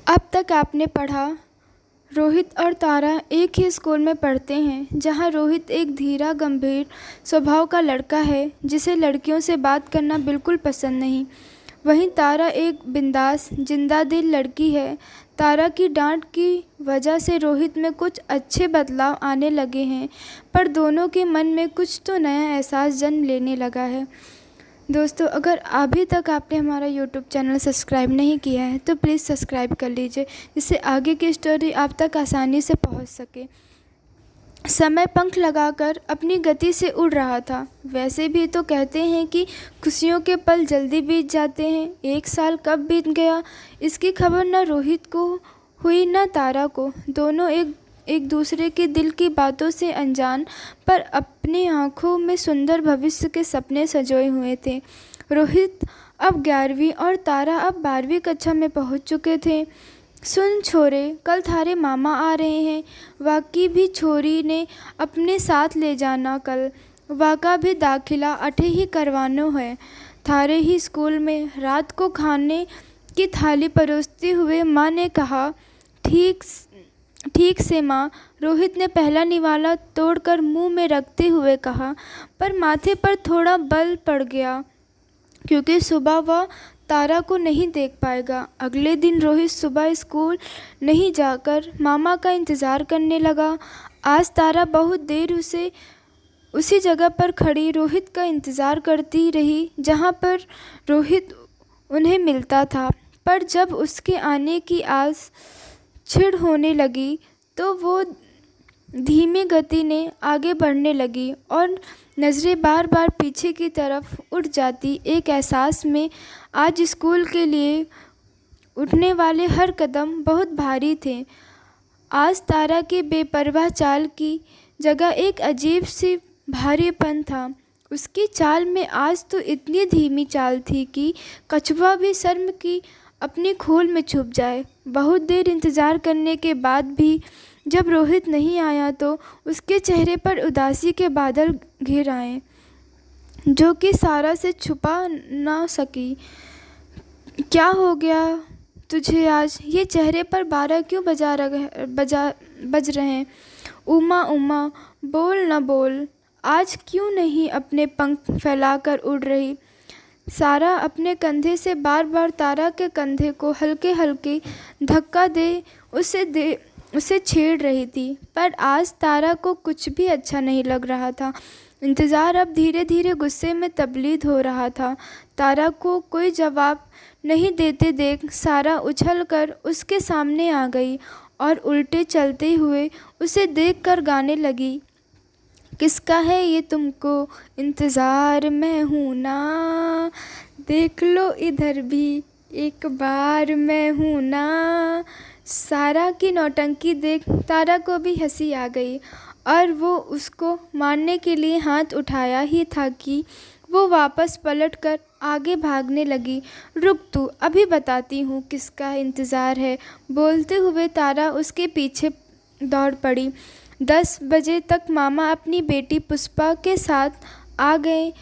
अब तक आपने पढ़ा। रोहित और तारा एक ही स्कूल में पढ़ते हैं, जहां रोहित एक धीरा गंभीर स्वभाव का लड़का है जिसे लड़कियों से बात करना बिल्कुल पसंद नहीं। वहीं तारा एक बिंदास जिंदा दिल लड़की है। तारा की डांट की वजह से रोहित में कुछ अच्छे बदलाव आने लगे हैं, पर दोनों के मन में कुछ तो नया एहसास जन्म लेने लगा है। दोस्तों, अगर अभी तक आपने हमारा यूट्यूब चैनल सब्सक्राइब नहीं किया है तो प्लीज़ सब्सक्राइब कर लीजिए, जिससे आगे की स्टोरी आप तक आसानी से पहुंच सके। समय पंख लगाकर अपनी गति से उड़ रहा था। वैसे भी तो कहते हैं कि खुशियों के पल जल्दी बीत जाते हैं। 1 साल कब बीत गया इसकी खबर न रोहित को हुई न तारा को। दोनों एक दूसरे के दिल की बातों से अनजान, पर अपनी आंखों में सुंदर भविष्य के सपने सजोए हुए थे। रोहित अब 11वीं और तारा अब 12वीं कक्षा में पहुंच चुके थे। सुन छोरे, कल थारे मामा आ रहे हैं। वाकी भी छोरी ने अपने साथ ले जाना कल। वाका भी दाखिला अठे ही करवानो है थारे ही स्कूल में। रात को खाने की थाली परोसते हुए माँ ने कहा, ठीक से माँ। रोहित ने पहला निवाला तोड़कर मुंह में रखते हुए कहा, पर माथे पर थोड़ा बल पड़ गया क्योंकि सुबह वह तारा को नहीं देख पाएगा। अगले दिन रोहित सुबह स्कूल नहीं जाकर मामा का इंतज़ार करने लगा। आज तारा बहुत देर उसी जगह पर खड़ी रोहित का इंतज़ार करती रही जहाँ पर रोहित उन्हें मिलता था, पर जब उसके आने की आस छिड़ होने लगी तो वो धीमी गति ने आगे बढ़ने लगी और नज़रें बार बार पीछे की तरफ उठ जाती। एक एहसास में आज स्कूल के लिए उठने वाले हर कदम बहुत भारी थे। आज तारा के बेपरवाह चाल की जगह एक अजीब सी भारीपन था। उसकी चाल में आज तो इतनी धीमी चाल थी कि कछुआ भी शर्म की अपनी खोल में छुप जाए। बहुत देर इंतज़ार करने के बाद भी जब रोहित नहीं आया तो उसके चेहरे पर उदासी के बादल घिर आए, जो कि सारा से छुपा ना सकी। क्या हो गया तुझे आज? ये चेहरे पर 12 क्यों बज रहे हैं? उमा उमा, बोल न बोल। आज क्यों नहीं अपने पंख फैलाकर उड़ रही? सारा अपने कंधे से बार बार तारा के कंधे को हल्के हल्के धक्का दे उसे छेड़ रही थी, पर आज तारा को कुछ भी अच्छा नहीं लग रहा था। इंतज़ार अब धीरे धीरे गुस्से में तब्दील हो रहा था। तारा को कोई जवाब नहीं देते देख सारा उछलकर उसके सामने आ गई और उल्टे चलते हुए उसे देखकर गाने लगी, किसका है ये तुमको इंतज़ार, मैं हूँ ना, देख लो इधर भी एक बार, मैं हूँ ना। सारा की नौटंकी देख तारा को भी हंसी आ गई और वो उसको मारने के लिए हाथ उठाया ही था कि वो वापस पलटकर आगे भागने लगी। रुक तू, अभी बताती हूँ किसका इंतज़ार है। बोलते हुए तारा उसके पीछे दौड़ पड़ी। 10 बजे तक मामा अपनी बेटी पुष्पा के साथ आ गए।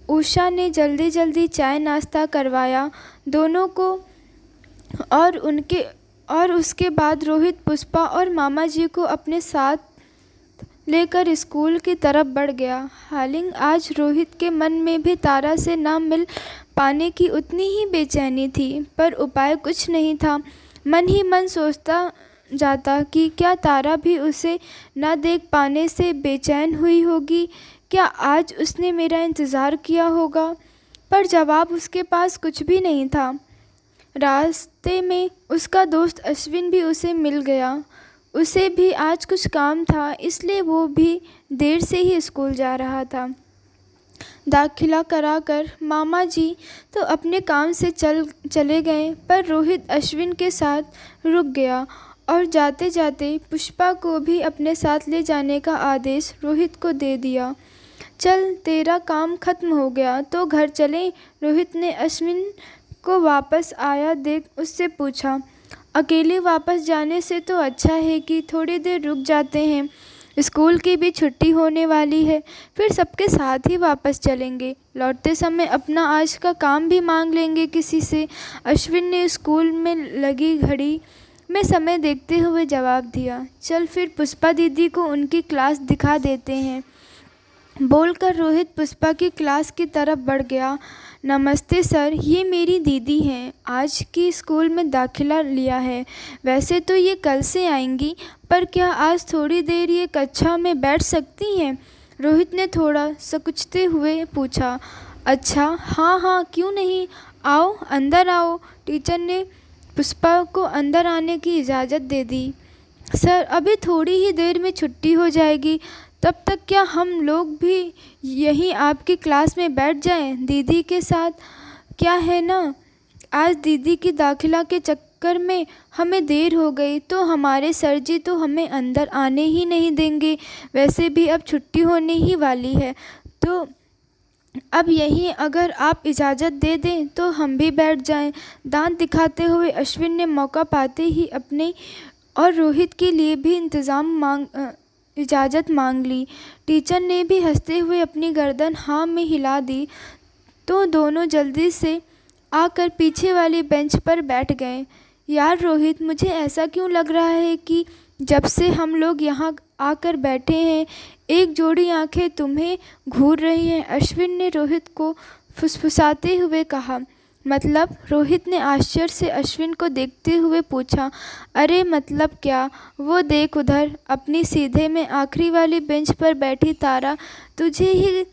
उषा ने जल्दी जल्दी चाय नाश्ता करवाया दोनों को और उसके बाद रोहित पुष्पा और मामा जी को अपने साथ लेकर स्कूल की तरफ बढ़ गया। हालांकि आज रोहित के मन में भी तारा से ना मिल पाने की उतनी ही बेचैनी थी, पर उपाय कुछ नहीं था। मन ही मन सोचता जाता कि क्या तारा भी उसे ना देख पाने से बेचैन हुई होगी? क्या आज उसने मेरा इंतज़ार किया होगा? पर जवाब उसके पास कुछ भी नहीं था। रास्ते में उसका दोस्त अश्विन भी उसे मिल गया। उसे भी आज कुछ काम था, इसलिए वो भी देर से ही स्कूल जा रहा था। दाखिला कराकर मामा जी तो अपने काम से चले गए, पर रोहित अश्विन के साथ रुक गया और जाते जाते पुष्पा को भी अपने साथ ले जाने का आदेश रोहित को दे दिया। चल, तेरा काम खत्म हो गया तो घर चलें? रोहित ने अश्विन को वापस आया देख उससे पूछा। अकेले वापस जाने से तो अच्छा है कि थोड़ी देर रुक जाते हैं। स्कूल की भी छुट्टी होने वाली है, फिर सबके साथ ही वापस चलेंगे। लौटते समय अपना आज का काम भी मांग लेंगे किसी से। अश्विन ने स्कूल में लगी घड़ी में समय देखते हुए जवाब दिया। चल फिर पुष्पा दीदी को उनकी क्लास दिखा देते हैं, बोलकर रोहित पुष्पा की क्लास की तरफ बढ़ गया। नमस्ते सर, ये मेरी दीदी हैं, आज की स्कूल में दाखिला लिया है। वैसे तो ये कल से आएंगी, पर क्या आज थोड़ी देर ये कक्षा में बैठ सकती हैं? रोहित ने थोड़ा संकुचते हुए पूछा। अच्छा, हाँ हाँ, क्यों नहीं, आओ अंदर आओ। टीचर ने पुष्पा को अंदर आने की इजाज़त दे दी। सर, अभी थोड़ी ही देर में छुट्टी हो जाएगी, तब तक क्या हम लोग भी यहीं आपकी क्लास में बैठ जाएं दीदी के साथ? क्या है ना, आज दीदी की दाखिला के चक्कर में हमें देर हो गई तो हमारे सर जी तो हमें अंदर आने ही नहीं देंगे। वैसे भी अब छुट्टी होने ही वाली है, तो अब यहीं अगर आप इजाज़त दे दें तो हम भी बैठ जाएं। दांत दिखाते हुए अश्विन ने मौका पाते ही अपने और रोहित के लिए भी इजाज़त मांग ली। टीचर ने भी हंसते हुए अपनी गर्दन हाँ में हिला दी, तो दोनों जल्दी से आकर पीछे वाली बेंच पर बैठ गए। यार रोहित, मुझे ऐसा क्यों लग रहा है कि जब से हम लोग यहाँ आकर बैठे हैं, एक जोड़ी आंखें तुम्हें घूर रही हैं। अश्विन ने रोहित को फुसफुसाते हुए कहा। मतलब? रोहित ने आश्चर्य से अश्विन को देखते हुए पूछा। अरे मतलब क्या, वो देख उधर, अपनी सीधे में आखिरी वाली बेंच पर बैठी तारा तुझे ही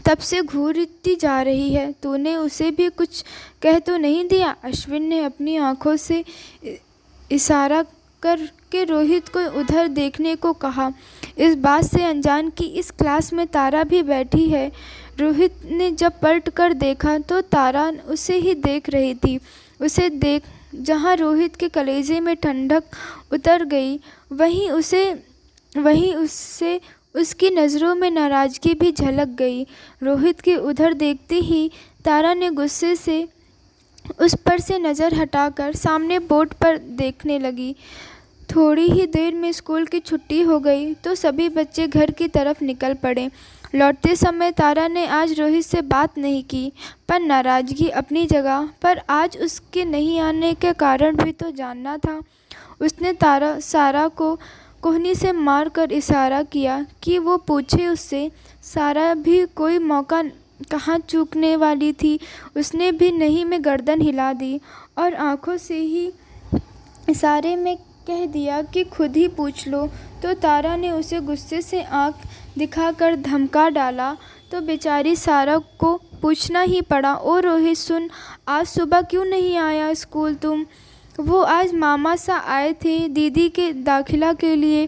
तब से घूरती जा रही है। तूने उसे भी कुछ कह तो नहीं दिया? अश्विन ने अपनी आंखों से इशारा करके रोहित को उधर देखने को कहा। इस बात से अनजान कि इस क्लास में तारा भी बैठी है। रोहित ने जब पलट कर देखा तो तारा उसे ही देख रही थी। उसे देख जहाँ रोहित के कलेजे में ठंडक उतर गई, वहीं उससे उसकी नज़रों में नाराज़गी भी झलक गई। रोहित के उधर देखते ही तारा ने गुस्से से उस पर से नज़र हटाकर सामने बोर्ड पर देखने लगी। थोड़ी ही देर में स्कूल की छुट्टी हो गई तो सभी बच्चे घर की तरफ निकल पड़े। लौटते समय तारा ने आज रोहित से बात नहीं की, पर नाराज़गी अपनी जगह, पर आज उसके नहीं आने के कारण भी तो जानना था। उसने सारा को कोहनी से मार कर इशारा किया कि वो पूछे उससे। सारा भी कोई मौका कहाँ चूकने वाली थी। उसने भी नहीं में गर्दन हिला दी और आंखों से ही इशारे में कह दिया कि खुद ही पूछ लो। तो तारा ने उसे गुस्से से आंख दिखाकर धमका डाला, तो बेचारी सारा को पूछना ही पड़ा। ओ रोहित सुन, आज सुबह क्यों नहीं आया स्कूल तुम? वो आज मामा सा आए थे दीदी के दाखिला के लिए,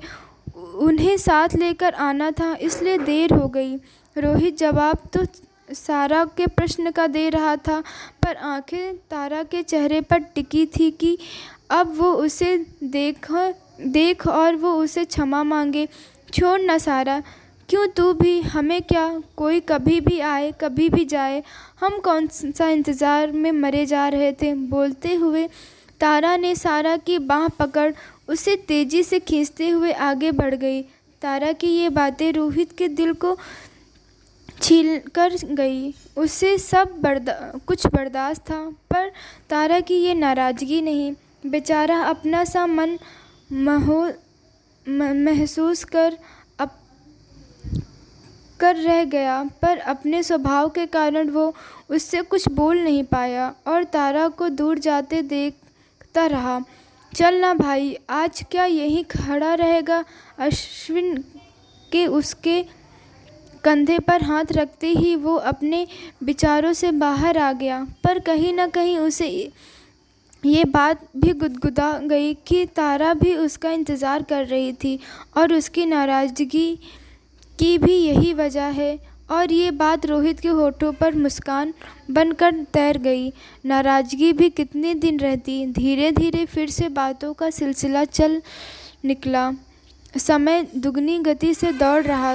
उन्हें साथ लेकर आना था, इसलिए देर हो गई। रोहित जवाब तो सारा के प्रश्न का दे रहा था, पर आंखें तारा के चेहरे पर टिकी थी कि अब वो उसे देख और वो उसे क्षमा मांगे। छोड़ ना सारा, क्यों तू भी, हमें क्या, कोई कभी भी आए कभी भी जाए, हम कौन सा इंतज़ार में मरे जा रहे थे। बोलते हुए तारा ने सारा की बाँह पकड़ उसे तेज़ी से खींचते हुए आगे बढ़ गई। तारा की ये बातें रोहित के दिल को छील कर गई। उसे कुछ बर्दाश्त था, पर तारा की ये नाराज़गी नहीं। बेचारा अपना सा मन महसूस कर रह गया, पर अपने स्वभाव के कारण वो उससे कुछ बोल नहीं पाया और तारा को दूर जाते देखता रहा। चल ना भाई, आज क्या यहीं खड़ा रहेगा? अश्विन के उसके कंधे पर हाथ रखते ही वो अपने विचारों से बाहर आ गया, पर कहीं ना कहीं उसे ये बात भी गुदगुदा गई कि तारा भी उसका इंतज़ार कर रही थी और उसकी नाराज़गी की भी यही वजह है। और ये बात रोहित के होठों पर मुस्कान बनकर तैर गई। नाराज़गी भी कितने दिन रहती। धीरे धीरे फिर से बातों का सिलसिला चल निकला। समय दुगनी गति से दौड़ रहा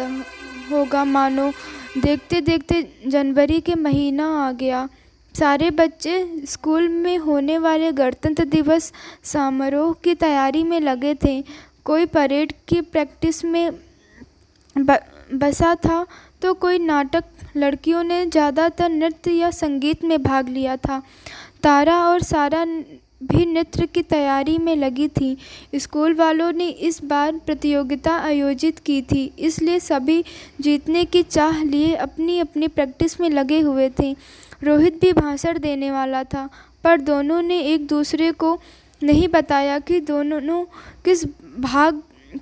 होगा, मानो देखते देखते जनवरी के महीना आ गया। सारे बच्चे स्कूल में होने वाले गणतंत्र दिवस समारोह की तैयारी में लगे थे। कोई परेड की प्रैक्टिस में बसा था तो कोई नाटक। लड़कियों ने ज़्यादातर नृत्य या संगीत में भाग लिया था। तारा और सारा भी नृत्य की तैयारी में लगी थी। स्कूल वालों ने इस बार प्रतियोगिता आयोजित की थी, इसलिए सभी जीतने की चाह लिए अपनी अपनी प्रैक्टिस में लगे हुए थे। रोहित भी भाषण देने वाला था, पर दोनों ने एक दूसरे को नहीं बताया कि दोनों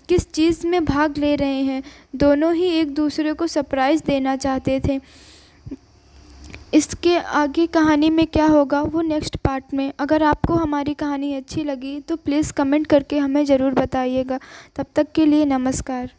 किस चीज़ में भाग ले रहे हैं। दोनों ही एक दूसरे को सरप्राइज़ देना चाहते थे। इसके आगे कहानी में क्या होगा वो नेक्स्ट पार्ट में। अगर आपको हमारी कहानी अच्छी लगी तो प्लीज़ कमेंट करके हमें ज़रूर बताइएगा। तब तक के लिए नमस्कार।